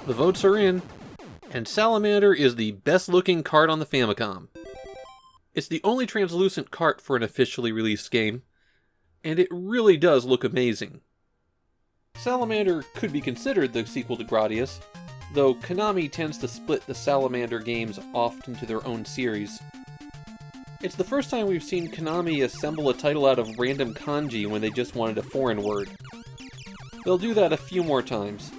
The votes are in, and Salamander is the best looking cart on the Famicom. It's the only translucent cart for an officially released game, and it really does look amazing. Salamander could be considered the sequel to Gradius, though Konami tends to split the Salamander games off into their own series. It's the first time we've seen Konami assemble a title out of random kanji when they just wanted a foreign word. They'll do that a few more times.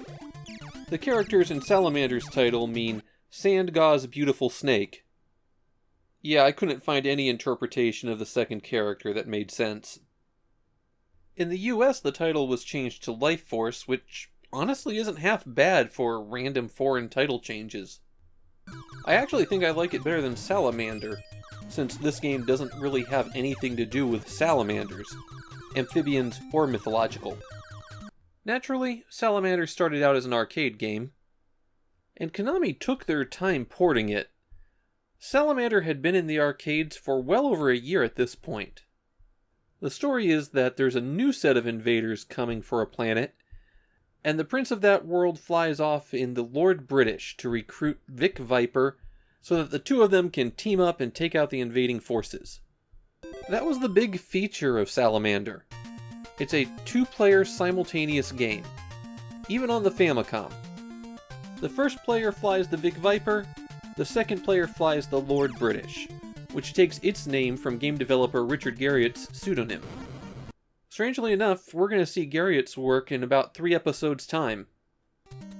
The characters in Salamander's title mean Sand God's beautiful snake. Yeah, I couldn't find any interpretation of the second character that made sense. In the US, the title was changed to Life Force, which honestly isn't half bad for random foreign title changes. I actually think I like it better than Salamander, since this game doesn't really have anything to do with salamanders, amphibians, or mythological. Naturally, Salamander started out as an arcade game, and Konami took their time porting it. Salamander had been in the arcades for well over a year at this point. The story is that there's a new set of invaders coming for a planet, and the prince of that world flies off in the Lord British to recruit Vic Viper so that the two of them can team up and take out the invading forces. That was the big feature of Salamander. It's a two-player simultaneous game, even on the Famicom. The first player flies the Vic Viper, the second player flies the Lord British, which takes its name from game developer Richard Garriott's pseudonym. Strangely enough, we're going to see Garriott's work in about 3 episodes' time.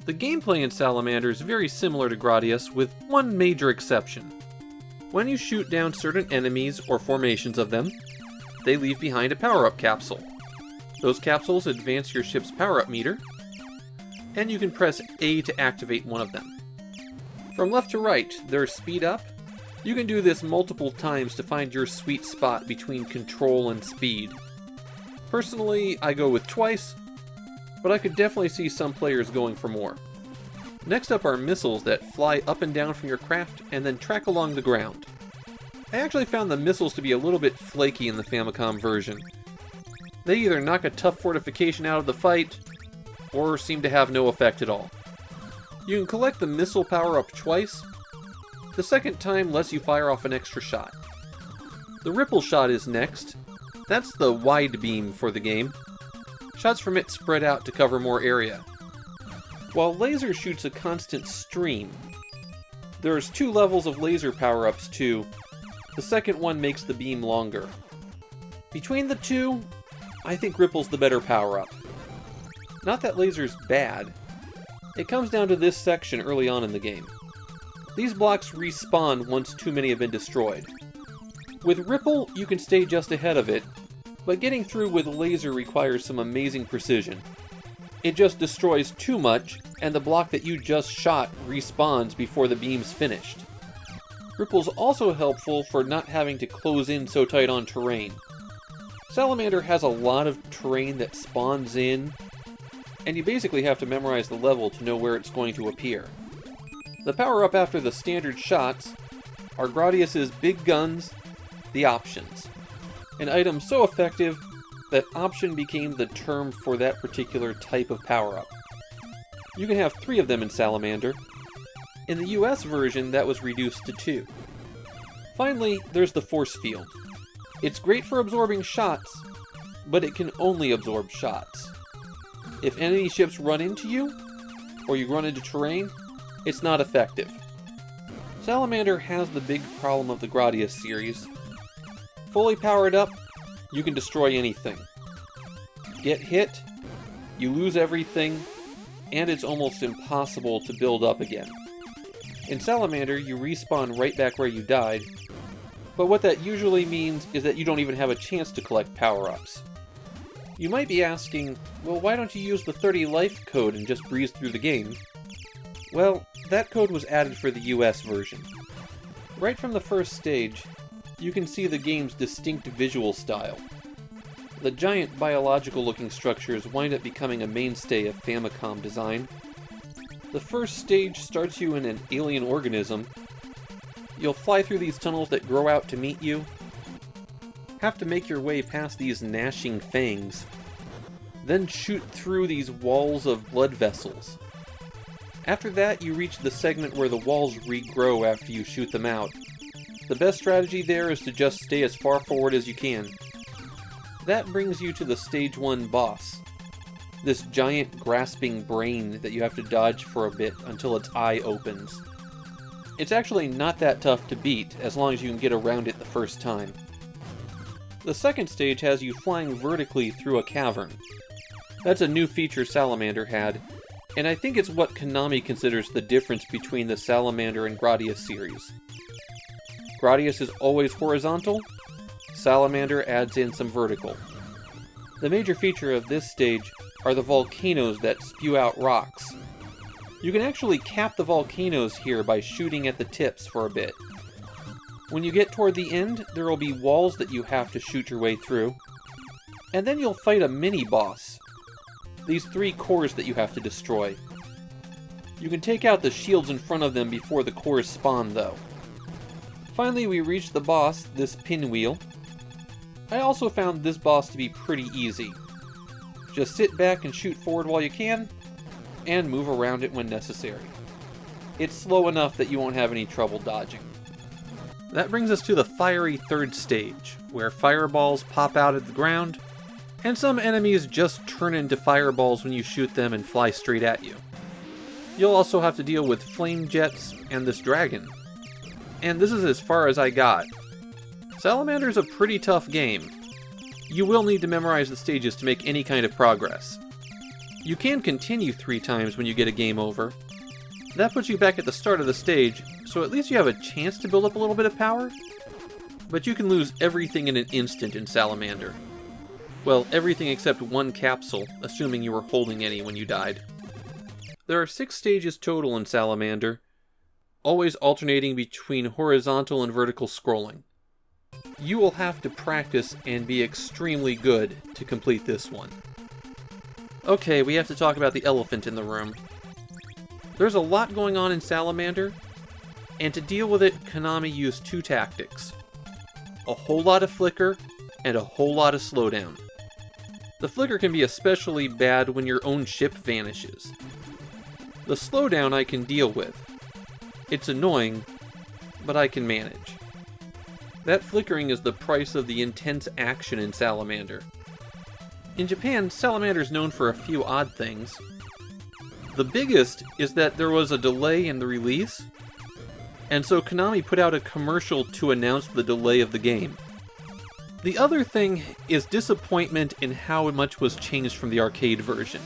The gameplay in Salamander is very similar to Gradius, with one major exception. When you shoot down certain enemies or formations of them, they leave behind a power-up capsule. Those capsules advance your ship's power-up meter, and you can press A to activate one of them. From left to right, there's speed up. You can do this multiple times to find your sweet spot between control and speed. Personally, I go with twice, but I could definitely see some players going for more. Next up are missiles that fly up and down from your craft and then track along the ground. I actually found the missiles to be a little bit flaky in the Famicom version. They either knock a tough fortification out of the fight, or seem to have no effect at all. You can collect the missile power-up twice. The second time lets you fire off an extra shot. The ripple shot is next. That's the wide beam for the game. Shots from it spread out to cover more area. While laser shoots a constant stream. There's 2 levels of laser power-ups too. The second one makes the beam longer. Between the two, I think ripple's the better power-up. Not that laser's bad. It comes down to this section early on in the game. These blocks respawn once too many have been destroyed. With ripple, you can stay just ahead of it, but getting through with laser requires some amazing precision. It just destroys too much, and the block that you just shot respawns before the beam's finished. Ripple's also helpful for not having to close in so tight on terrain. Salamander has a lot of terrain that spawns in, and you basically have to memorize the level to know where it's going to appear. The power-up after the standard shots are Gradius's big guns, the options. An item so effective that option became the term for that particular type of power-up. You can have 3 of them in Salamander. In the US version, that was reduced to 2. Finally, there's the force field. It's great for absorbing shots, but it can only absorb shots. If enemy ships run into you, or you run into terrain, it's not effective. Salamander has the big problem of the Gradius series. Fully powered up, you can destroy anything. Get hit, you lose everything, and it's almost impossible to build up again. In Salamander, you respawn right back where you died, but what that usually means is that you don't even have a chance to collect power-ups. You might be asking, well, why don't you use the 30 life code and just breeze through the game? Well, that code was added for the US version. Right from the first stage, you can see the game's distinct visual style. The giant biological-looking structures wind up becoming a mainstay of Famicom design. The first stage starts you in an alien organism. You'll fly through these tunnels that grow out to meet you. Have to make your way past these gnashing fangs. Then shoot through these walls of blood vessels. After that, you reach the segment where the walls regrow after you shoot them out. The best strategy there is to just stay as far forward as you can. That brings you to the Stage 1 boss. This giant grasping brain that you have to dodge for a bit until its eye opens. It's actually not that tough to beat, as long as you can get around it the first time. The second stage has you flying vertically through a cavern. That's a new feature Salamander had, and I think it's what Konami considers the difference between the Salamander and Gradius series. Gradius is always horizontal, Salamander adds in some vertical. The major feature of this stage are the volcanoes that spew out rocks. You can actually cap the volcanoes here by shooting at the tips for a bit. When you get toward the end, there will be walls that you have to shoot your way through, and then you'll fight a mini-boss. These 3 cores that you have to destroy. You can take out the shields in front of them before the cores spawn, though. Finally, we reach the boss, this pinwheel. I also found this boss to be pretty easy. Just sit back and shoot forward while you can, and move around it when necessary. It's slow enough that you won't have any trouble dodging. That brings us to the fiery third stage, where fireballs pop out of the ground, and some enemies just turn into fireballs when you shoot them and fly straight at you. You'll also have to deal with flame jets and this dragon. And this is as far as I got. Salamander's a pretty tough game. You will need to memorize the stages to make any kind of progress. You can continue 3 times when you get a game over. That puts you back at the start of the stage, so at least you have a chance to build up a little bit of power. But you can lose everything in an instant in Salamander. Well, everything except 1 capsule, assuming you were holding any when you died. There are 6 stages total in Salamander, always alternating between horizontal and vertical scrolling. You will have to practice and be extremely good to complete this one. Okay, we have to talk about the elephant in the room. There's a lot going on in Salamander, and to deal with it, Konami used 2 tactics. A whole lot of flicker, and a whole lot of slowdown. The flicker can be especially bad when your own ship vanishes. The slowdown I can deal with. It's annoying, but I can manage. That flickering is the price of the intense action in Salamander. In Japan, Salamander's known for a few odd things. The biggest is that there was a delay in the release, and so Konami put out a commercial to announce the delay of the game. The other thing is disappointment in how much was changed from the arcade version.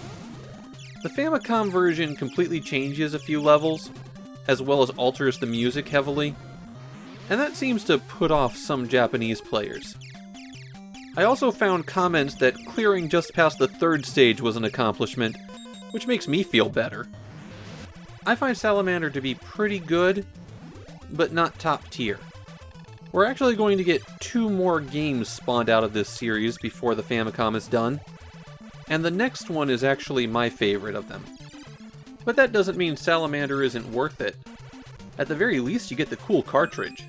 The Famicom version completely changes a few levels, as well as alters the music heavily, and that seems to put off some Japanese players. I also found comments that clearing just past the 3rd stage was an accomplishment, which makes me feel better. I find Salamander to be pretty good, but not top tier. We're actually going to get 2 more games spawned out of this series before the Famicom is done, and the next one is actually my favorite of them. But that doesn't mean Salamander isn't worth it. At the very least, you get the cool cartridge.